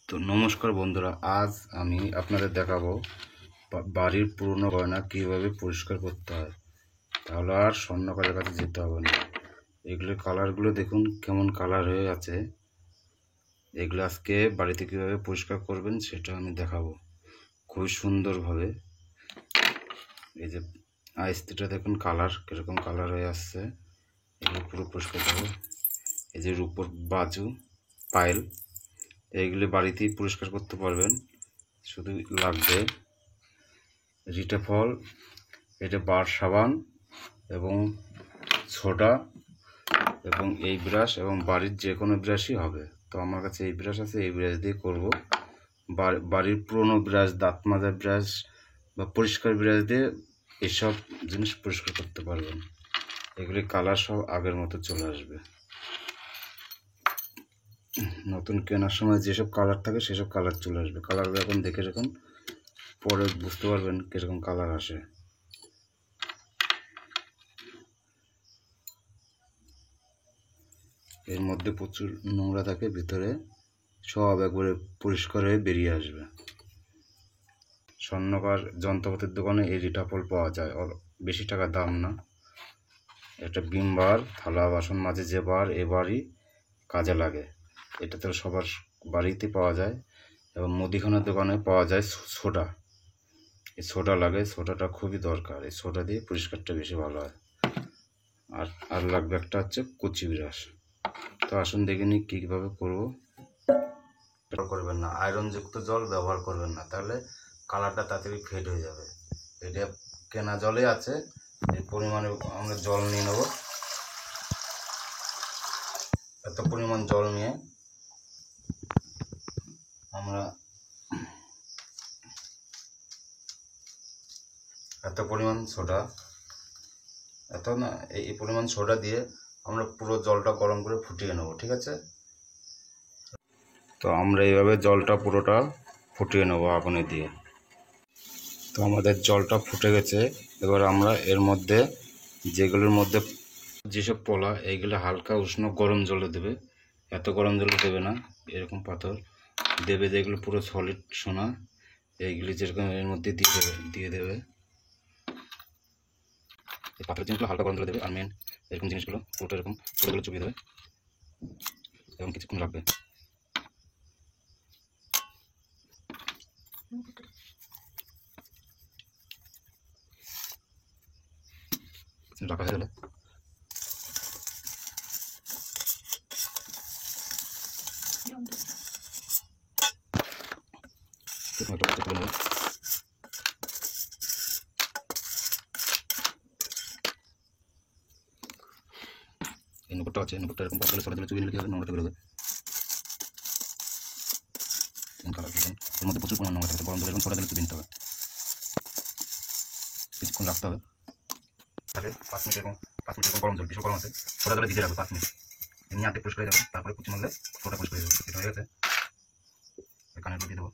তো নমস্কার বন্ধুরা, আজ আমি আপনাদের দেখাবো বাড়ির পুরনো গয়না কীভাবে পরিষ্কার করতে হয়। তাহলে আর স্বর্ণকারের কাছে যেতে হবে না। এগুলোর কালারগুলো দেখুন কেমন কালার হয়ে আছে। এগুলো আজকে বাড়িতে কীভাবে পরিষ্কার করবেন সেটা আমি দেখাবো খুবই সুন্দরভাবে। এই যে আইস্তিটা দেখুন কালার কীরকম কালার হয়ে আসছে, এগুলো পুরো পরিষ্কার করবো। এই যে রূপোর বাজু, পায়েল, এইগুলি বাড়িতেই পরিষ্কার করতে পারবেন। শুধু লাগবে রিটাফল, এটা বার সাবান এবং সোডা এবং এই ব্রাশ, এবং বাড়ির যে কোনো ব্রাশই হবে। তো আমার কাছে এই ব্রাশ আছে, এই ব্রাশ দিয়ে করব। বাড়ির পুরনো ব্রাশ, দাঁত মাজার ব্রাশ বা পরিষ্কার ব্রাশ দিয়ে এসব জিনিস পরিষ্কার করতে পারবেন। এগুলি কালার সব আগের মতো চলে আসবে। নতুন কেনার সময় যেসব কালার থাকে সেসব কালার চলে আসবে। কালারগুলো এখন দেখে রাখুন, পরে বুঝতে পারবেন কীরকম কালার আসে। এর মধ্যে প্রচুর নোংরা থাকে, ভিতরে সব একবারে পরিষ্কার হয়ে বেরিয়ে আসবে। স্বর্ণকার যন্ত্রপাতির দোকানে এই রিটাফল পাওয়া যায়, বেশি টাকা দাম না। এটা বিম বার, থালা বাসন মাঝে যে বার, এবারই কাজে লাগে। এটা তো সবার বাড়িতে পাওয়া যায়, এবং মুদিখানার দোকানে পাওয়া যায় সোডা। এই সোডা লাগে, সোডাটা খুবই দরকার। এই সোডা দিয়ে পরিষ্কারটা বেশি ভালো হয়। আর লাগবে একটা হচ্ছে কুচি ব্রাশ। তো আসুন দেখে নিই কীভাবে করবো। ব্যবহার করবেন না, আয়রনযুক্ত জল ব্যবহার করবেন না, তাহলে কালারটা তাড়াতাড়ি ফেড হয়ে যাবে। এটা কেনা জলে আছে, এই পরিমাণে আমরা জল নিয়ে নেব। এত পরিমাণ জল নিয়ে আমরা এত পরিমাণ সোডা, এত না, এই পরিমাণ সোডা দিয়ে আমরা পুরো জলটা গরম করে ফুটিয়ে নেব, ঠিক আছে? তো আমরা এইভাবে জলটা পুরোটা ফুটিয়ে নেব আগুনে দিয়ে। তো আমাদের জলটা ফুটে গেছে। এবার আমরা এর মধ্যে যেগুলোর মধ্যে যেসব পোলা, এইগুলো হালকা উষ্ণ গরম জলে দেবে। এত গরম জলে দেবে না, এরকম পাথর দেবে যেগুলো পুরো সলিড সোনা, এইগুলি যেরকম এর মধ্যে দিয়ে দেবে। এই পাথরের জিনিসগুলো হালকা গরম জলে দেবে। আর মেন এরকম জিনিসগুলো পুরোটা এরকম পুরোগুলো চুপিয়ে দেবে এবং কিছুক্ষণ রাখবে। রাখা হয়ে গেলে একটা বাচ্চা তুলে নেবে। এই নৌকরটা আছে, নৌকরটা এরকম পাতলে সরে দিলে চুপিয়ে নিলে কী হবে, নোংরাটা বেরোবে। কালার দেখুন, এর মধ্যে প্রচুর পরিমাণ নোংরা থাকে। গরম জলে এরকম সরে দিলে চুপিয়ে নিতে হবে, কিছুক্ষণ রাখতে হবে। তাহলে 5 মিনিট এরকম গরম জল, ভীষণ গরম আছে, সোডা জলে ভিজে রাখবে 5 মিনিট। এমনি আগে পরিষ্কার হয়ে যাবে, তারপরে কুচি মারলে সোডা পরিষ্কার হয়ে যাবে। এটা হয়ে গেছে, কানের দিয়ে দেবো।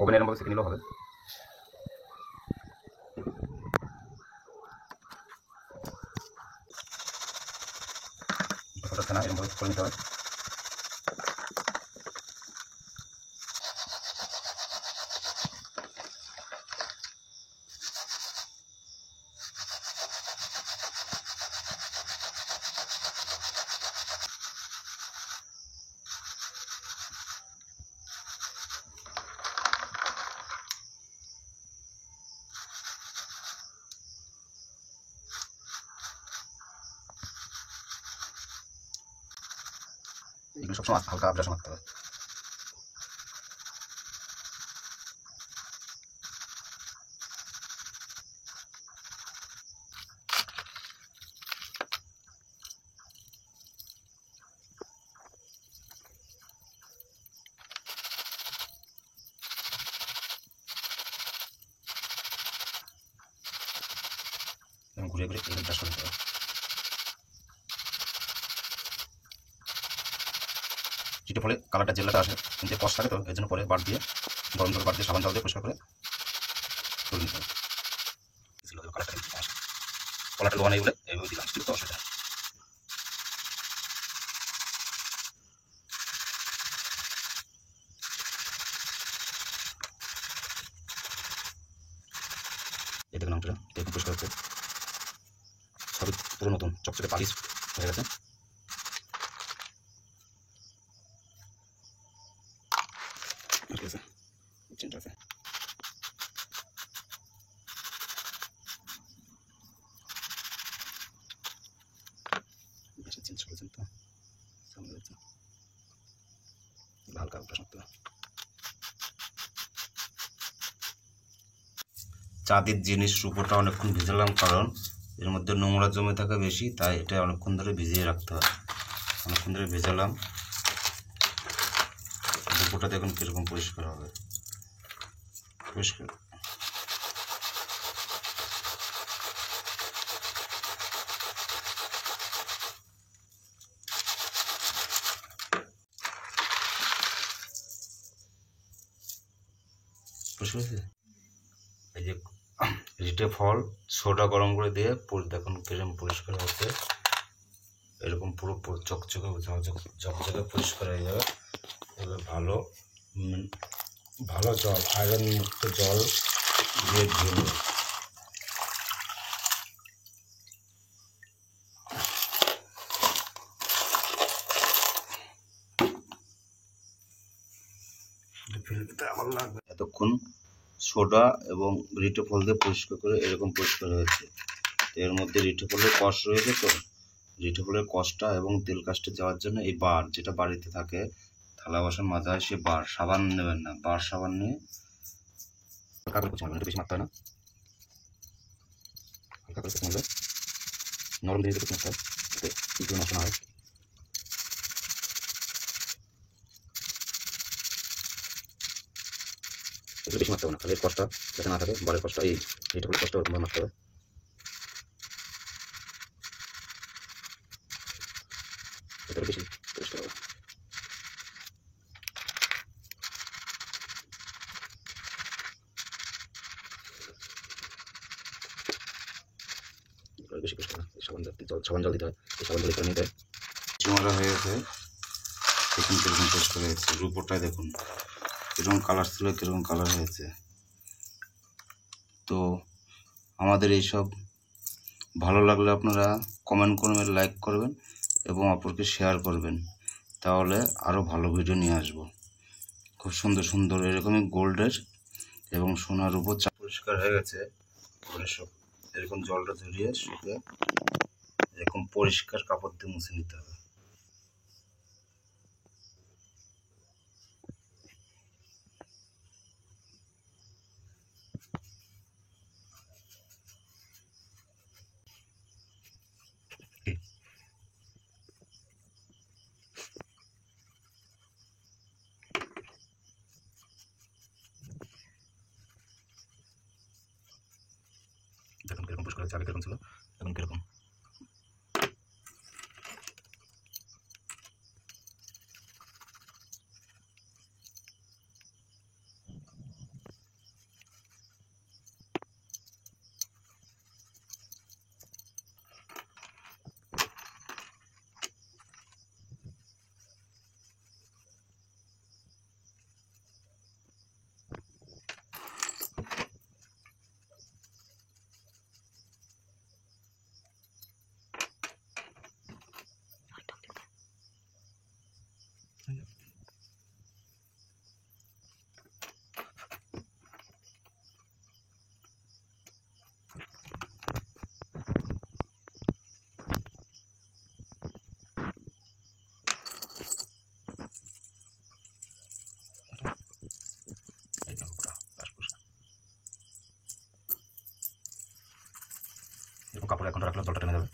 ওভেনে এরকমভাবে সেঁকে নিলেও হবে। হচ্ছে না, এরকমভাবে করে নিতে হবে। এগুলো সবসময় হালকা ব্রাশ মারতে হবে। ঘুরে ঘুরে এই ব্রাশ করে দিতে হবে। যেটা ফলে কালারটা জেলাটা আসে, কিন্তু কষ্ট থাকে তো এর জন্য পরে বার দিয়ে গরম জল বার দিয়ে সাবান জল দিয়ে পরিষ্কার করে তুলে নিতে হবে। কলারটা লোহা নেই বলে এইভাবে দিলাম, স্টিল তো অসুবিধা। এই দেখুন আমটা এরকম পরিষ্কার হচ্ছে, সবই পুরো নতুন চকচকে পালিশ হয়ে গেছে। ঠিক আছে, চেঞ্জ আছে। চেঞ্জ করেছেন তো সামনে যাচ্ছে হালকা প্রশ্ন। চাঁদের জিনিস রূপোটা অনেকক্ষণ ভিজালাম, কারণ এর মধ্যে নোংরা জমে থাকে বেশি, তাই এটা অনেকক্ষণ ধরে ভিজিয়ে রাখতে হয়। অনেকক্ষণ ধরে ভেজালাম, রূপোটা দেখুন কীরকম পরিষ্কার হবে, পরিষ্কার। এই যে রিটে ফল সোডা গরম করে দিয়ে দেখুন কিরকম পরিষ্কার হচ্ছে, এরকম পুরো চকচকে ঝকঝকে পরিষ্কার হয়ে যাবে। এবার ভালো ভালো জল, আয়রন মুক্ত জল দিয়ে ধুয়ে নেবে। আমার লাগবে এতক্ষণ সোডা এবং রিটে ফল দিয়ে পরিষ্কার করে এরকম পরিষ্কার হয়েছে। এর মধ্যে রিটে ফলের কষ রয়েছে, তো রিটে ফলের কষটা এবং তেল কাজটা যাওয়ার জন্য এই বার যেটা বাড়িতে থাকে থালা বাসন মাজা হয়, সে বার, সাবান নেবেন না, বার সাবান নিয়ে হালকা করে কুচি মারবেন, বেশি মারতে হয় না, হালকা করে কুচি মারবে, নরম দিয়ে কুচি মারতে হয় যাতে কিছু নষ্ট না হয়। এগুলো বেশি মারতে হবে না, খালি এর কষটা যাতে না থাকে, বারের কষটা এই রিটে ফলের কষটা ওরকমভাবে মারতে হবে। এটা বেশি পরিষ্কার হবে। বেশি পরিষ্কার সাবান জল দিতে হয়, এই সাবান জল নিতে হয়। চিমারা হয়ে গেছে, দেখুন কীরকম পরিষ্কার হয়েছে। রূপোটায় দেখুন কীরকম কালার ছিল, কীরকম কালার হয়েছে। তো আমাদের এইসব ভালো লাগলে আপনারা কমেন্ট করবেন, লাইক করবেন এবং অপরকে শেয়ার করবেন, তাহলে আরও ভালো ভিডিও নিয়ে আসব। খুব সুন্দর সুন্দর এরকমই গোল্ডের এবং সোনার উপর পরিষ্কার হয়ে গেছে। সব এরকম জলটা ঝরিয়ে শুকে এরকম পরিষ্কার কাপড় দিয়ে মুছে নিতে হবে। দেখুন কিরকম পরিষ্কার হয়েছে, আগে কিরকম ছিল এখন কিরকম। এরকম কাপড় এখন রাখলে জলটা টেনে যাবে।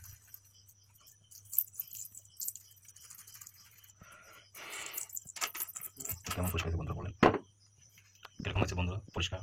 কেমন পরিষ্কার হয়েছে বন্ধুরা বলেন, এরকম আছে বন্ধুরা পরিষ্কার।